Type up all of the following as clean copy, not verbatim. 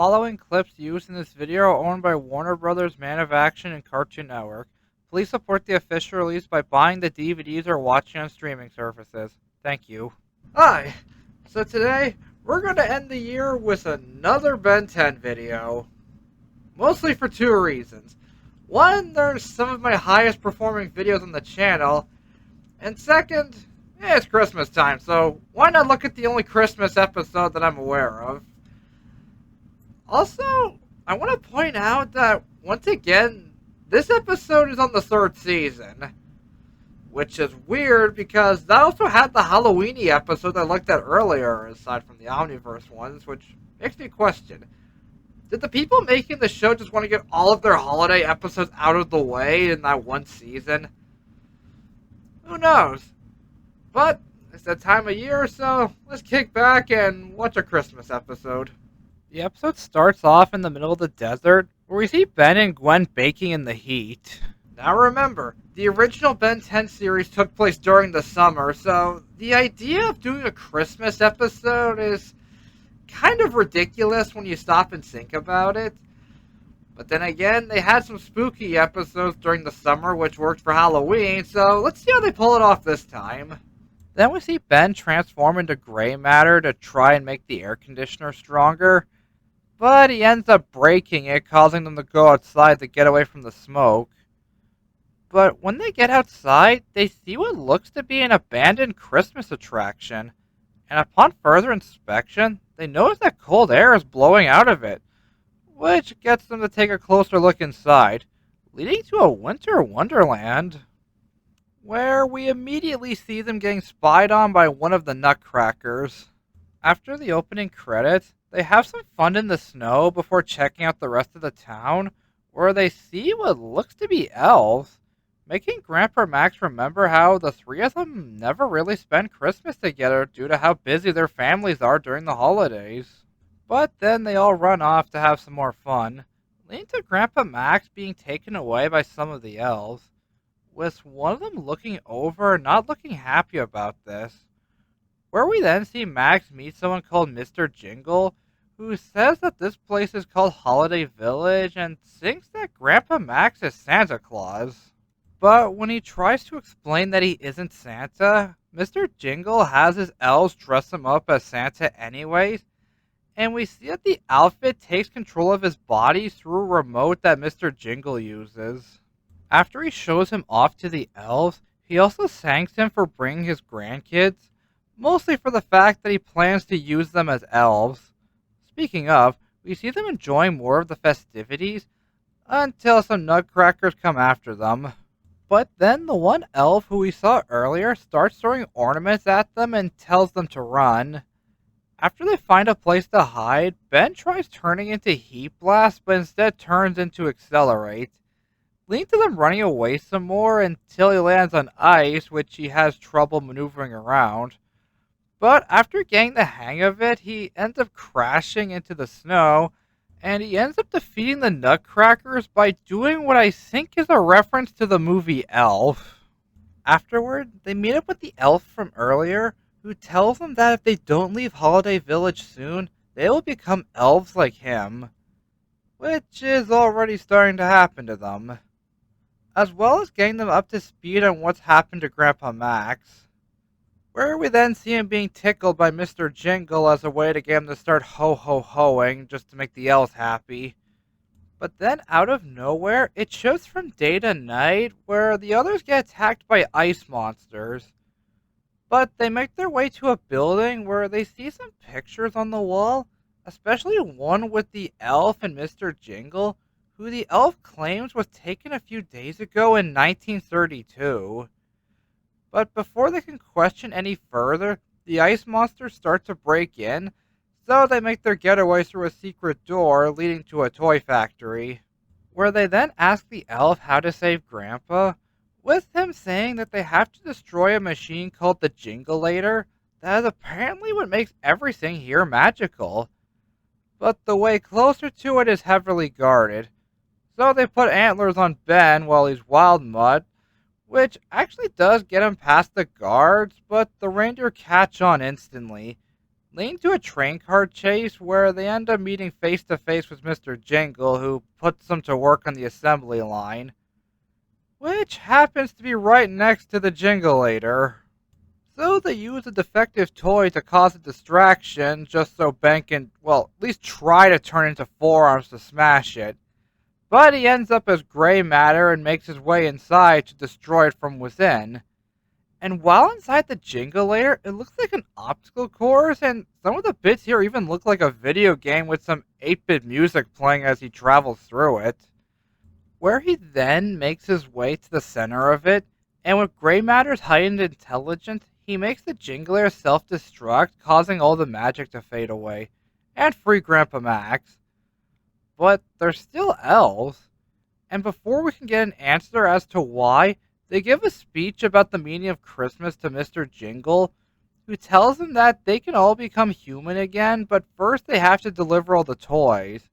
following clips used in this video are owned by Warner Brothers Man of Action and Cartoon Network. Please support the official release by buying the DVDs or watching on streaming services. Thank you. Hi! So today, we're going to end the year with another Ben 10 video. Mostly for two reasons. One, there's some of my highest performing videos on the channel. And second, it's Christmas time, so why not look at the only Christmas episode that I'm aware of? Also, I want to point out that, once again, this episode is on the third season. Which is weird, because that also had the Halloweeny episode I looked at earlier, aside from the Omniverse ones, which makes me question. Did the people making the show just want to get all of their holiday episodes out of the way in that one season? Who knows? But, it's that time of year, so let's kick back and watch a Christmas episode. The episode starts off in the middle of the desert, where we see Ben and Gwen baking in the heat. Now remember, the original Ben 10 series took place during the summer, so the idea of doing a Christmas episode is kind of ridiculous when you stop and think about it. But then again, they had some spooky episodes during the summer which worked for Halloween, so let's see how they pull it off this time. Then we see Ben transform into gray matter to try and make the air conditioner stronger, but he ends up breaking it, causing them to go outside to get away from the smoke. But when they get outside, they see what looks to be an abandoned Christmas attraction, and upon further inspection, they notice that cold air is blowing out of it, which gets them to take a closer look inside, leading to a winter wonderland, where we immediately see them getting spied on by one of the Nutcrackers. After the opening credits, they have some fun in the snow before checking out the rest of the town, where they see what looks to be elves, making Grandpa Max remember how the three of them never really spend Christmas together due to how busy their families are during the holidays. But then they all run off to have some more fun, leading to Grandpa Max being taken away by some of the elves, with one of them looking over and not looking happy about this. Where we then see Max meet someone called Mr. Jingle, who says that this place is called Holiday Village and thinks that Grandpa Max is Santa Claus. But when he tries to explain that he isn't Santa, Mr. Jingle has his elves dress him up as Santa anyways, and we see that the outfit takes control of his body through a remote that Mr. Jingle uses. After he shows him off to the elves, he also thanks him for bringing his grandkids, mostly for the fact that he plans to use them as elves. Speaking of, we see them enjoying more of the festivities until some nutcrackers come after them. But then the one elf who we saw earlier starts throwing ornaments at them and tells them to run. After they find a place to hide, Ben tries turning into Heat Blast but instead turns into Accelerate, leading to them running away some more until he lands on ice, which he has trouble maneuvering around. But after getting the hang of it, he ends up crashing into the snow, and he ends up defeating the Nutcrackers by doing what I think is a reference to the movie Elf. Afterward, they meet up with the elf from earlier, who tells them that if they don't leave Holiday Village soon, they will become elves like him, which is already starting to happen to them, as well as getting them up to speed on what's happened to Grandpa Max, where we then see him being tickled by Mr. Jingle as a way to get him to start ho-ho-hoing just to make the elves happy. But then out of nowhere, it shows from day to night where the others get attacked by ice monsters. But they make their way to a building where they see some pictures on the wall, especially one with the elf and Mr. Jingle, who the elf claims was taken a few days ago in 1932. But before they can question any further, the ice monsters start to break in, so they make their getaway through a secret door leading to a toy factory, where they then ask the elf how to save Grandpa, with him saying that they have to destroy a machine called the Jingulator that is apparently what makes everything here magical. But the way closer to it is heavily guarded, so they put antlers on Ben while he's wild mud, which actually does get him past the guards, but the reindeer catch on instantly, leading to a train car chase where they end up meeting face to face with Mr. Jingle, who puts them to work on the assembly line, which happens to be right next to the Jingulator. So they use a defective toy to cause a distraction just so Ben can, well, at least try to turn into forearms to smash it. But he ends up as gray matter and makes his way inside to destroy it from within. And while inside the Jingulator, it looks like an obstacle course, and some of the bits here even look like a video game with some 8-bit music playing as he travels through it. Where he then makes his way to the center of it, and with Grey Matter's heightened intelligence, he makes the Jingulator self-destruct, causing all the magic to fade away, and free Grandpa Max. But they're still elves, and before we can get an answer as to why, they give a speech about the meaning of Christmas to Mr. Jingle, who tells them that they can all become human again, but first they have to deliver all the toys.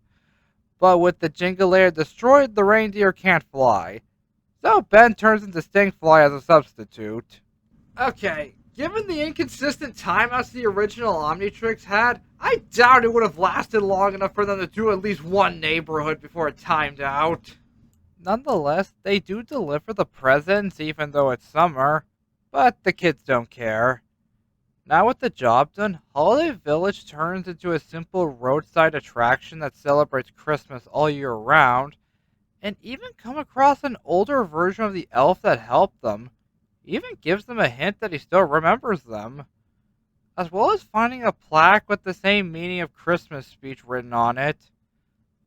But with the Jingulator destroyed, the reindeer can't fly. So Ben turns into Stinkfly as a substitute. Okay, given the inconsistent timeouts the original Omnitrix had, I doubt it would have lasted long enough for them to do at least one neighborhood before it timed out. Nonetheless, they do deliver the presents even though it's summer, but the kids don't care. Now with the job done, Holiday Village turns into a simple roadside attraction that celebrates Christmas all year round, and even come across an older version of the elf that helped them, even gives them a hint that he still remembers them, as well as finding a plaque with the same meaning of Christmas speech written on it.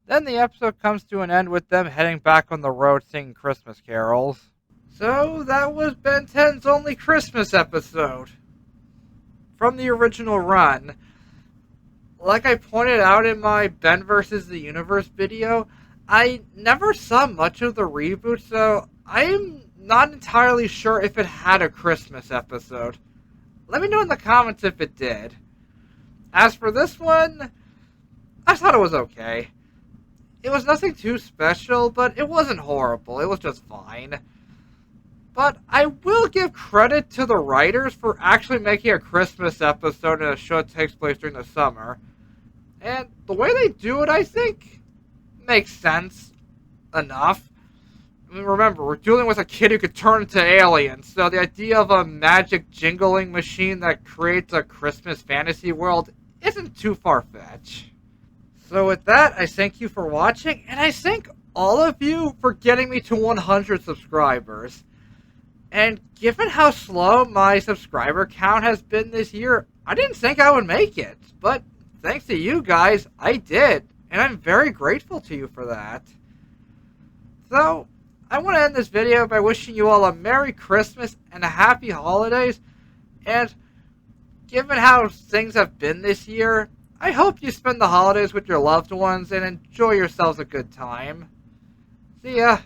Then the episode comes to an end with them heading back on the road singing Christmas carols. So that was Ben 10's only Christmas episode from the original run. Like I pointed out in my Ben vs. the Universe video, I never saw much of the reboot, so I'm not entirely sure if it had a Christmas episode. Let me know in the comments if it did. As for this one, I thought it was okay. It was nothing too special, but it wasn't horrible. It was just fine. But I will give credit to the writers for actually making a Christmas episode in a show that takes place during the summer. And the way they do it, I think, makes sense enough. I mean, remember, we're dealing with a kid who could turn into aliens, so the idea of a magic jingling machine that creates a Christmas fantasy world isn't too far-fetched. So with that, I thank you for watching, and I thank all of you for getting me to 100 subscribers. And given how slow my subscriber count has been this year, I didn't think I would make it. But thanks to you guys, I did. And I'm very grateful to you for that. So, I want to end this video by wishing you all a Merry Christmas and a Happy Holidays. And given how things have been this year, I hope you spend the holidays with your loved ones and enjoy yourselves a good time. See ya.